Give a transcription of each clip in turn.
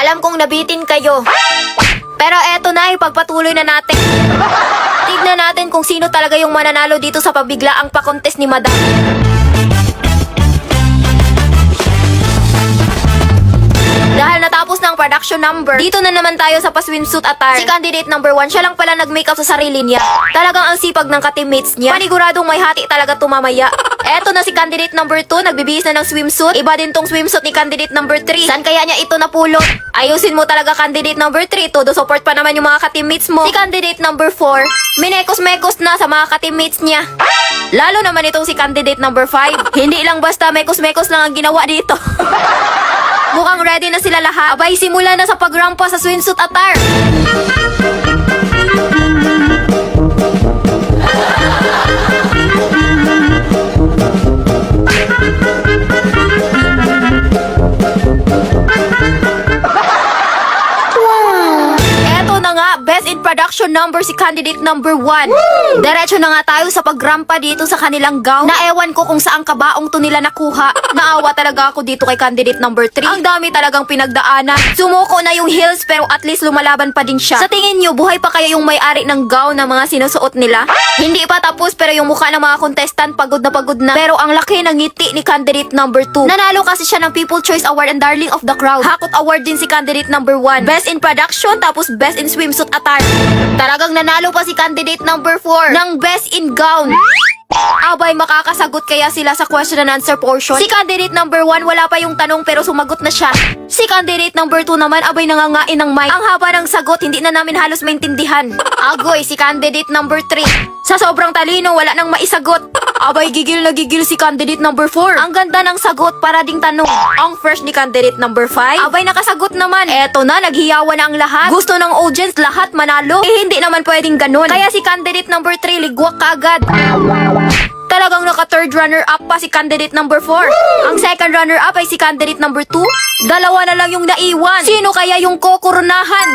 Alam kong nabitin kayo. Pero eto na, ipagpatuloy na natin. Tignan natin kung sino talaga yung mananalo dito sa pabiglaang pa-contest ni Madam. Dahil natapos na ang production number, dito na naman tayo sa pa-swimsuit attire. Si candidate number 1, siya lang pala nag-makeup sa sarili niya. Talagang ang sipag ng ka-teammates niya. Paniguradong may hati talaga tumamaya. Eto na si candidate number 2, nagbibihis na ng swimsuit. Iba din tong swimsuit ni candidate number 3. Saan kaya niya ito napulot? Ayusin mo talaga candidate number 3. Todo support pa naman yung mga ka-teammates mo. Si candidate number 4, minekos-mekos na sa mga ka-teammates niya. Lalo naman itong si candidate number 5. Hindi lang basta mekos-mekos lang ang ginawa dito. Mukhang ready na sila lahat. Abay, simula na sa pagrampa sa swimsuit attire. Eto na nga, best in production number si candidate number 1. Diretso na nga tayo sa pagrampa dito sa kanilang gown. Na ewan ko kung saan kabaong to nila nakuha. Naawa talaga ako dito kay candidate number 3. Ang dami talagang pinagdaanan. Sumuko na yung heels pero at least lumalaban pa din siya. Sa tingin nyo, buhay pa kaya yung may-ari ng gown na mga sinusuot nila? Hindi pa tapos pero yung mukha ng mga contestant pagod na. Pero ang laki ng ngiti ni candidate number 2. Nanalo kasi siya ng People Choice Award and Darling of the Crowd. Hakot Award din si candidate number 1. Best in production tapos best in swimsuit attire. Talagang nanalo pa si candidate number 4 ng best in gown. Abay, makakasagot kaya sila sa question and answer portion? Si candidate number 1, wala pa yung tanong pero sumagot na siya. Si candidate number 2 naman, abay nangangain ng mic. Ang haba ng sagot, hindi na namin halos maintindihan. Agoy, si candidate number 3. Sa sobrang talino, wala nang maisagot. Abay, gigil na gigil si candidate number 4. Ang ganda ng sagot, para ding tanong. Ang first ni candidate number 5. Abay, nakasagot naman. Eto na, naghiyawan na ang lahat. Gusto ng audience, lahat manalo. Eh, hindi naman pwedeng ganun. Kaya si candidate number 3, ligwak kaagad. Talagang naka-third runner-up pa si candidate number 4. Ang second runner-up ay si candidate number 2. Dalawa na lang yung naiwan. Sino kaya yung kokoronahan?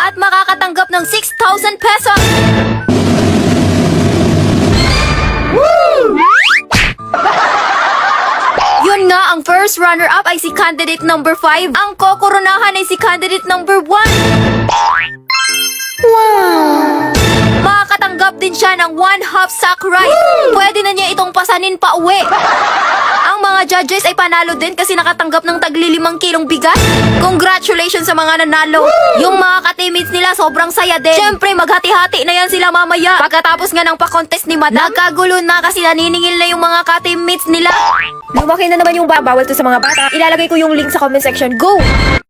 At makakatanggap ng 6,000 pesos. Yun nga, ang first runner-up ay si candidate number 5. Ang kokoronahan ay si candidate number 1. Makakatanggap din siya ng 1/2 sack rice. Pwede na niya itong pasanin pa uwi. Ang mga judges ay panalo din kasi nakatanggap ng tagli 5 kilong bigas. Congratulations sa mga nanalo. Yung mga ka-teammates nila sobrang saya din. Siyempre, maghati-hati na yan sila mamaya. Pagkatapos nga ng pa-contest ni Madam, nagkagulo na kasi naniningil na yung mga ka-teammates nila. Lumaki na naman yung bawal to sa mga bata. Ilalagay ko yung link sa comment section. Go!